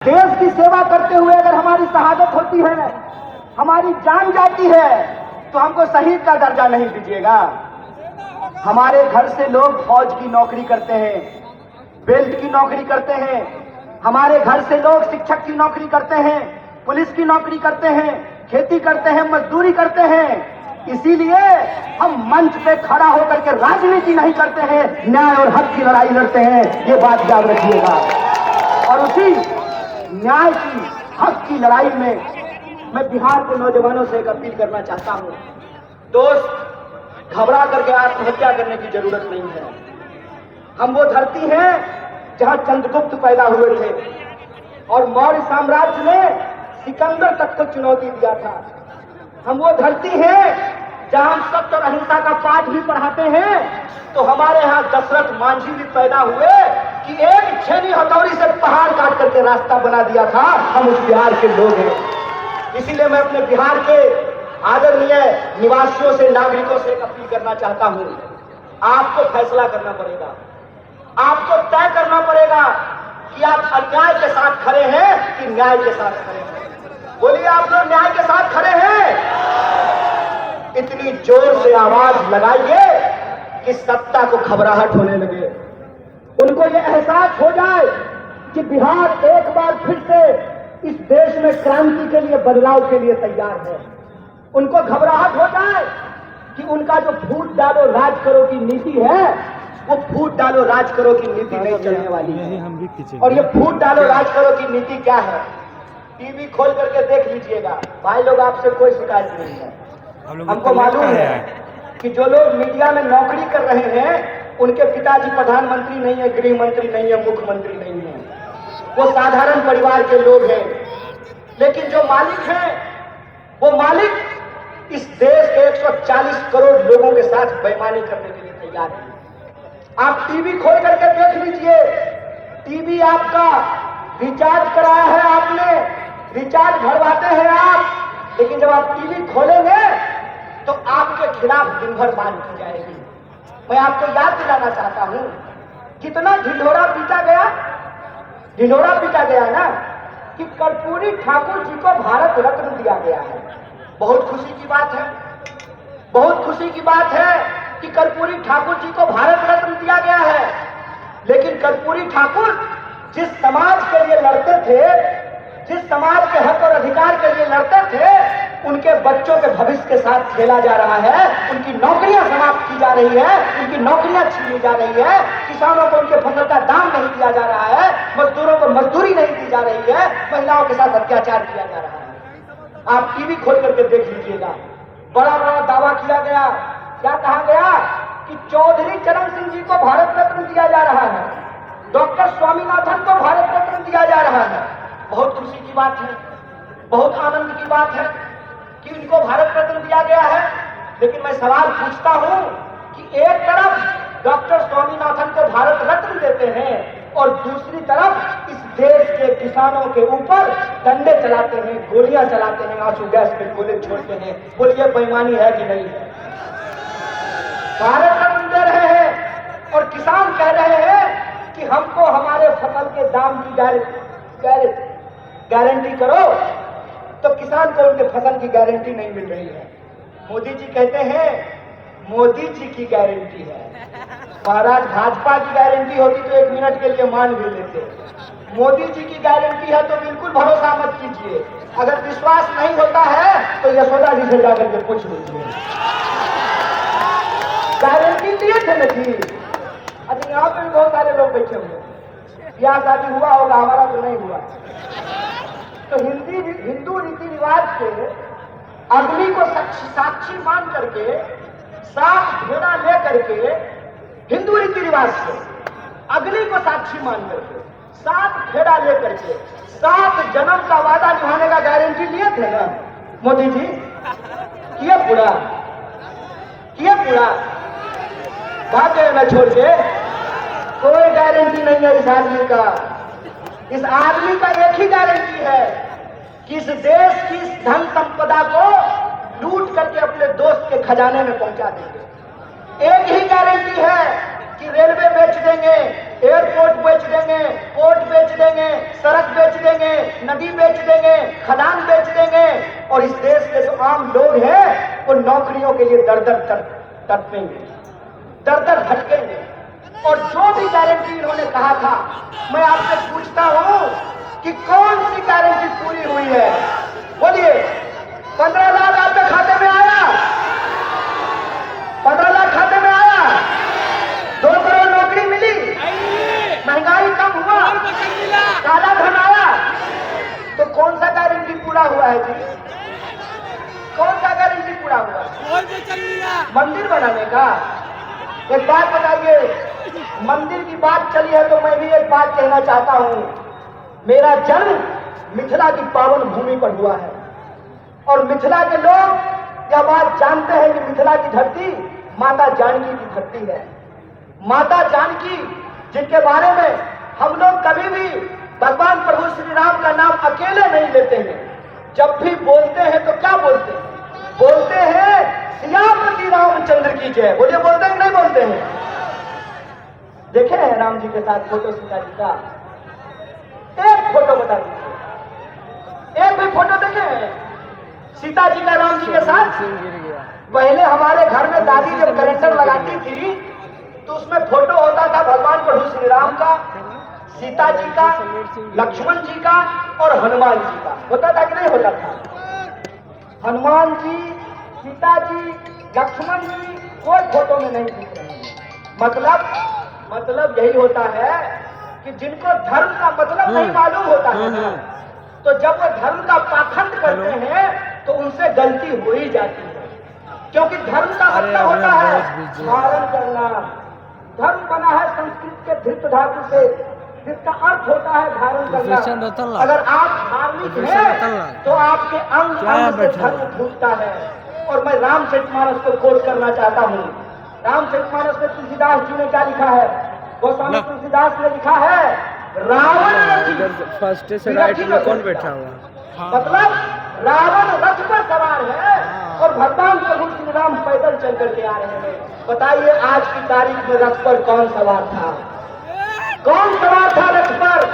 देश की सेवा करते हुए अगर हमारी शहादत होती है, हमारी जान जाती है, तो हमको शहीद का दर्जा नहीं दीजिएगा। हमारे घर से लोग फौज की नौकरी करते हैं, बेल्ट की नौकरी करते हैं, हमारे घर से लोग शिक्षक की नौकरी करते हैं, पुलिस की नौकरी करते हैं, खेती करते हैं, मजदूरी करते हैं। इसीलिए हम मंच पे खड़ा होकर के राजनीति नहीं करते हैं, न्याय और हक की लड़ाई लड़ते हैं। ये बात याद रखिएगा। और उसी न्याय की, हक की लड़ाई में मैं बिहार के नौजवानों से एक अपील करना चाहता हूं। दोस्त, घबरा करके आत्महत्या करने की जरूरत नहीं है। हम वो धरती हैं जहां चंद्रगुप्त पैदा हुए थे और मौर्य साम्राज्य ने सिकंदर तक को चुनौती दिया था। हम वो धरती हैं जहां हम सत्य और अहिंसा का पाठ भी पढ़ाते हैं। तो हमारे यहाँ दशरथ मांझी भी पैदा हुए कि एक छेनी हथौड़ी से पहाड़ काट करके रास्ता बना दिया था। हम उस बिहार के लोग हैं। इसीलिए मैं अपने बिहार के आदरणीय निवासियों से, नागरिकों से एक अपील करना चाहता हूं। आपको फैसला करना पड़ेगा, आपको तय करना पड़ेगा कि आप अन्याय के साथ खड़े हैं कि न्याय के साथ खड़े हैं। बोलिए, आप लोग न्याय के साथ खड़े हैं? इतनी जोर से आवाज लगाइए कि सत्ता को घबराहट होने लगे, उनको ये एहसास हो जाए कि बिहार एक बार फिर से इस देश में क्रांति के लिए, बदलाव के लिए तैयार है। उनको घबराहट हो जाए कि उनका जो फूट डालो राज करो की नीति है, वो फूट डालो राज करो की नीति नहीं चलने वाली है। और ये फूट डालो राज करो की नीति क्या है? टीवी खोल करके देख लीजिएगा भाई लोग, आपसे कोई शिकायत नहीं है। हमको मालूम है कि जो लोग मीडिया में नौकरी कर रहे हैं उनके पिताजी प्रधानमंत्री नहीं है, गृह मंत्री नहीं है, मुख्यमंत्री नहीं है, वो साधारण परिवार के लोग हैं। लेकिन जो मालिक हैं, वो मालिक इस देश के 140 करोड़ लोगों के साथ बेईमानी करने के लिए तैयार है। आप टीवी खोल करके देख लीजिए, टीवी आपका रिचार्ज कराया है आपने, रिचार्ज भरवाते हैं आप, लेकिन जब आप टीवी खोलेंगे तो आपके खिलाफ दिन भर बात की जाएगी। मैं आपको याद दिलाना चाहता हूं, कितना ढिंढोरा पीटा गया, ढिंढोरा पीटा गया ना, कि कर्पूरी ठाकुर जी को भारत रत्न दिया गया है। बहुत खुशी की बात है, बहुत खुशी की बात है कि कर्पूरी ठाकुर जी को भारत रत्न दिया गया है। लेकिन कर्पूरी ठाकुर जिस समाज के लिए लड़ते थे, जिस समाज के हक और अधिकार के लिए लड़ते थे, उनके बच्चों के भविष्य के साथ खेला जा रहा है। उनकी नौकरियां समाप्त की जा रही है, उनकी नौकरियां छीनी जा रही है, किसानों को उनके फसल का दाम नहीं दिया जा रहा है, मजदूरों को मजदूरी नहीं दी जा रही है, महिलाओं के साथ अत्याचार किया जा रहा है। आप टीवी खोल करके देख लीजिएगा, बड़ा बड़ा दावा किया गया। क्या कहा गया कि चौधरी चरण सिंह जी को भारत रत्न दिया जा रहा है, डॉक्टर स्वामीनाथन को भारत रत्न दिया जा रहा है। बहुत खुशी की बात है, बहुत आनंद की बात है कि इनको भारत रत्न दिया गया है। लेकिन मैं सवाल पूछता हूं कि एक तरफ डॉक्टर स्वामीनाथन को भारत रत्न देते हैं और दूसरी तरफ इस देश के किसानों के ऊपर डंडे चलाते हैं, गोलियां चलाते हैं, आंसू गैस पे गोले छोड़ते हैं। बोलिए, बेईमानी है कि नहीं है? भारत रत्न दे रहे हैं और किसान कह रहे हैं कि हमको हमारे फसल के दाम की गारंटी करो, तो किसान को उनके फसल की गारंटी नहीं मिल रही है। मोदी जी कहते हैं मोदी जी की गारंटी है। महाराज, भाजपा की गारंटी होती तो 1 मिनट के लिए मान भी लेते। मोदी जी की गारंटी है तो बिल्कुल भरोसा मत कीजिए। अगर विश्वास नहीं होता है तो यशोदा जी से जाकर के पूछ लीजिए। गारंटी दिए थे ना जी। अच्छा, यहाँ पे भी बहुत सारे लोग बैठे हुए, ब्याह शादी हुआ होगा, हमारा तो नहीं हुआ। तो हिंदू रीति रिवाज से अग्नि को साक्षी मान करके, सात घेरा ले करके, हिंदू रीति रिवाज से अग्नि को साक्षी मान करके, 7 घेरा ले करके 7 जन्म का वादा निभाने का गारंटी लिए थे ना मोदी जी? किए पूरा? किए पूरा? भाग गए ना छोड़ के? कोई गारंटी नहीं है इस आदमी का। इस आदमी का एक ही गारंटी है कि इस देश की धन संपदा को लूट करके अपने दोस्त के खजाने में पहुंचा देंगे। एक ही गारंटी है कि रेलवे बेच देंगे, एयरपोर्ट बेच देंगे, पोर्ट बेच देंगे, सड़क बेच देंगे, नदी बेच देंगे, खदान बेच देंगे, और इस देश के जो आम लोग हैं वो नौकरियों के लिए दर दर तड़पेंगे, दर दर भटकेंगे। और जो भी गारंटी इन्होंने कहा था, मैं आपसे पूछता हूं कि कौन सी गारंटी पूरी हुई है? बोलिए। 15 लाख आपके खाते में आया? 15 लाख खाते में आया? 2 करोड़ नौकरी मिली? महंगाई कम हुआ? काला धन आया? तो कौन सा गारंटी पूरा हुआ है जी? कौन सा गारंटी पूरा हुआ? मंदिर बनाने का? एक बात बताइए, मंदिर की बात चली है तो मैं भी एक बात कहना चाहता हूं। मेरा जन्म मिथिला की पावन भूमि पर हुआ है, और मिथिला के लोग यह बात जानते हैं कि मिथिला की धरती माता जानकी की धरती है। माता जानकी, जिनके बारे में हम लोग कभी भी भगवान प्रभु श्री राम का नाम अकेले नहीं लेते हैं। जब भी बोलते हैं तो क्या बोलते हैं? बोलते हैं सियापति रामचंद्र की जय। बोलिए, बोलते हैं कि नहीं बोलते हैं? देखे हैं राम जी के साथ फोटो सीता जी का? एक फोटो बता दीजिए, एक भी फोटो देखे हैं सीता जी का राम जी के साथ? पहले हमारे घर में दादी जब कैलेंडर लगाती थी तो उसमें फोटो होता था भगवान प्रभु श्री राम का, सीता जी का, लक्ष्मण जी का और हनुमान जी का। होता था कि नहीं होता था? हनुमान जी, सीता जी, लक्ष्मण जी कोई फोटो में नहीं दिख रहे हैं। मतलब यही होता है कि जिनको धर्म का मतलब नहीं मालूम होता है ना, तो जब वो धर्म का पाखंड करते हैं तो उनसे गलती हो ही जाती है। क्योंकि धर्म का मतलब होता है धारण करना। धर्म बना है संस्कृत के धृत धातु से, जिसका अर्थ होता है धारण करना। अगर आप धार्मिक हैं तो आपके अंग अंग से धर्म फूटता है। और मैं रामचरितमानस को कोट करना चाहता हूँ। रामचरितमानस में तुलसीदास जी ने क्या लिखा है? गोस्वामी तुलसीदास ने लिखा है, रावण फर्स्ट से राइट में कौन बैठा हुआ? मतलब रावण रथ पर सवार है और भगवान प्रभु श्री राम पैदल चल करके आ रहे हैं। बताइए आज की तारीख में रथ पर कौन सवार था? कौन सवार था रथ पर?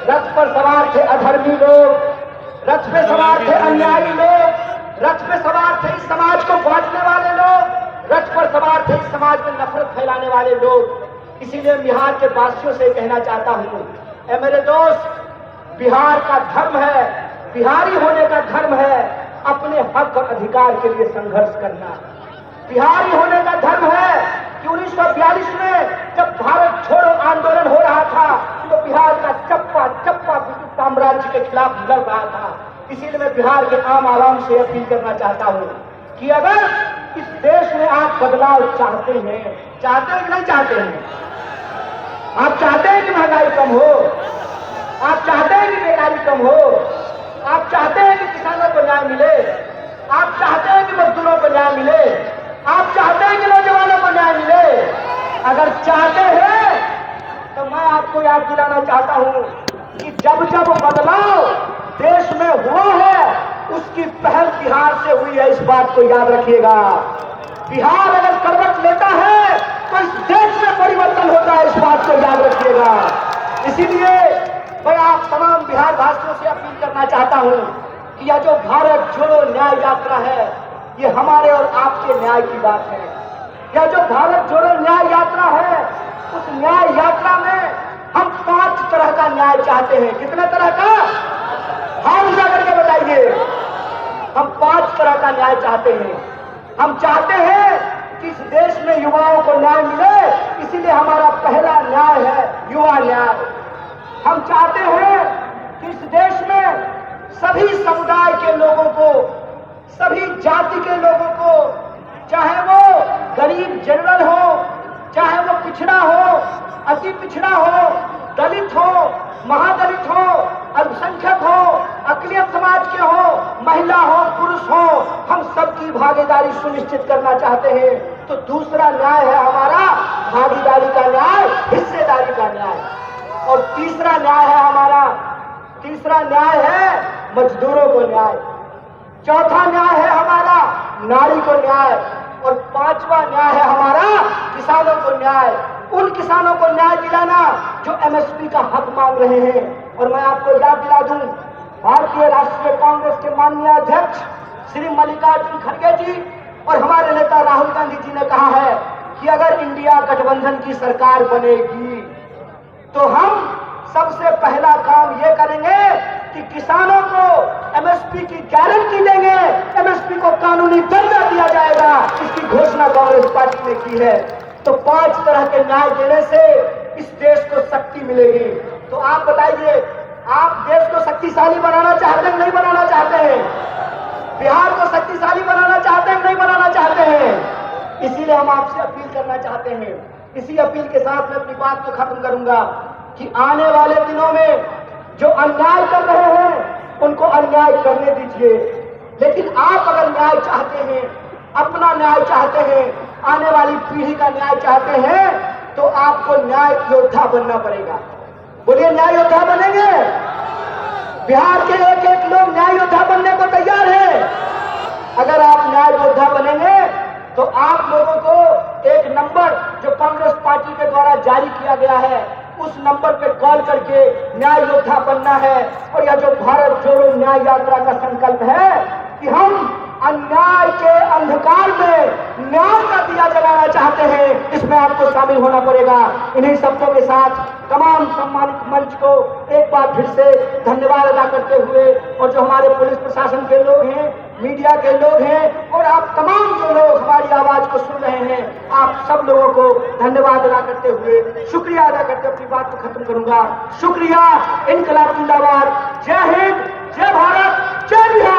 रथ पर सवार थे अधर्मी लोग, रथ पे सवार थे अन्यायी लोग, रथ पे सवार थे इस समाज को बांटने वाले लोग, रथ पर सवार थे इस समाज में नफरत फैलाने वाले लोग। इसीलिए बिहार के वासियों से कहना चाहता हूँ, ऐ मेरे दोस्त, बिहार का धर्म है, बिहारी होने का धर्म है अपने हक और अधिकार के लिए संघर्ष करना। बिहारी होने का धर्म है कि 1942 में जब भारत छोड़ो आंदोलन हो रहा था तो बिहार का चप्पा चप्पा ब्रिटिश साम्राज्य के खिलाफ लड़ रहा था। इसीलिए मैं बिहार के आम आवाम से अपील करना चाहता हूँ कि अगर इस देश में आप बदलाव चाहते हैं कि नहीं चाहते हैं? आप चाहते हैं कि महंगाई कम हो? आप चाहते हैं कि बेकारी कम हो? आप चाहते हैं कि किसानों को न्याय मिले? आप चाहते हैं कि मजदूरों को न्याय मिले? आप चाहते हैं कि नौजवानों को न्याय मिले? अगर चाहते हैं तो मैं आपको याद दिलाना चाहता हूं कि जब जब बदलाव देश में हुआ है उसकी पहल बिहार से हुई है। इस बात को याद रखिएगा। बिहार अगर करवट लेता है तो इस देश में परिवर्तन होता है। इस बात को याद रखिएगा। इसीलिए मैं आप तमाम बिहार वासियों से अपील करना चाहता हूं कि यह जो भारत जोड़ो न्याय यात्रा है ये हमारे और आपके न्याय की बात है। यह जो भारत जोड़ो न्याय यात्रा है उस न्याय यात्रा में हम 5 तरह का न्याय चाहते हैं। कितने तरह का? हाथ उठा करके बताइए। हम 5 तरह का न्याय चाहते हैं। हम चाहते हैं कि इस देश में युवाओं को न्याय मिले, इसीलिए हमारा पहला न्याय है युवा न्याय। हम चाहते हैं कि इस देश में सभी समुदाय के लोगों को, सभी जाति के लोगों को, चाहे वो गरीब जनरल हो, चाहे वो पिछड़ा हो, अति पिछड़ा हो, दलित हो, महादलित हो, अल्पसंख्यक हो, अकलियत समाज के हो, महिला हो, पुरुष हो, हम सबकी भागीदारी सुनिश्चित करना चाहते हैं। तो दूसरा न्याय है हमारा भागीदारी का न्याय, हिस्सेदारी का न्याय। और तीसरा न्याय है मजदूरों को न्याय। चौथा न्याय है हमारा नारी को न्याय। और 5वां न्याय है हमारा किसानों को न्याय। उन किसानों को न्याय दिलाना जो एमएसपी का हक मांग रहे हैं। और मैं आपको याद दिला दूं, भारतीय राष्ट्रीय कांग्रेस के माननीय अध्यक्ष श्री मल्लिकार्जुन खड़गे जी और हमारे नेता राहुल गांधी जी ने कहा है कि अगर इंडिया गठबंधन की सरकार बनेगी तो हम सबसे पहला काम ये करेंगे कि किसानों को एमएसपी की गारंटी देंगे, एमएसपी को कानूनी दर्जा दिया जाएगा। इसकी घोषणा कांग्रेस पार्टी ने की है। तो 5 तरह के न्याय देने से इस देश को शक्ति मिलेगी। तो आप बताइए, आप देश को शक्तिशाली बनाना चाहते हैं, नहीं बनाना चाहते हैं? बिहार को शक्तिशाली बनाना चाहते हैं, नहीं बनाना चाहते हैं? इसीलिए हम आपसे अपील करना चाहते हैं। इसी अपील के साथ मैं अपनी बात को खत्म करूंगा कि आने वाले दिनों में जो अन्याय कर रहे हैं उनको अन्याय करने दीजिए, लेकिन आप अगर न्याय चाहते हैं, अपना न्याय चाहते हैं, आने वाली पीढ़ी का न्याय चाहते हैं, तो आपको न्याय योद्धा बनना पड़ेगा। बोलिए, न्याय योद्धा बनेंगे? बिहार के एक एक लोग न्याय योद्धा बनने को तैयार हैं। अगर आप न्याय योद्धा बनेंगे तो आप लोगों को एक नंबर जो कांग्रेस पार्टी के द्वारा जारी किया गया है उस नंबर पे कॉल करके न्याय योद्धा बनना है। और यह जो भारत जोड़ो न्याय यात्रा का संकल्प है कि हम अन्याय के अंधकार में न्याय का दिया जलाना चाहते हैं, इसमें आपको शामिल होना पड़ेगा। इन्हीं शब्दों के साथ तमाम सम्मानित मंच को एक बार फिर से धन्यवाद अदा करते हुए, और जो हमारे पुलिस प्रशासन के लोग हैं, मीडिया के लोग हैं, और आप तमाम जो लोग हमारी आवाज को सुन रहे हैं, आप सब लोगों को धन्यवाद अदा करते हुए, शुक्रिया अदा करते अपनी बात को खत्म करूंगा। शुक्रिया। इनकलाब जिंदाबाद। जय हिंद, जय भारत, जय बिहार।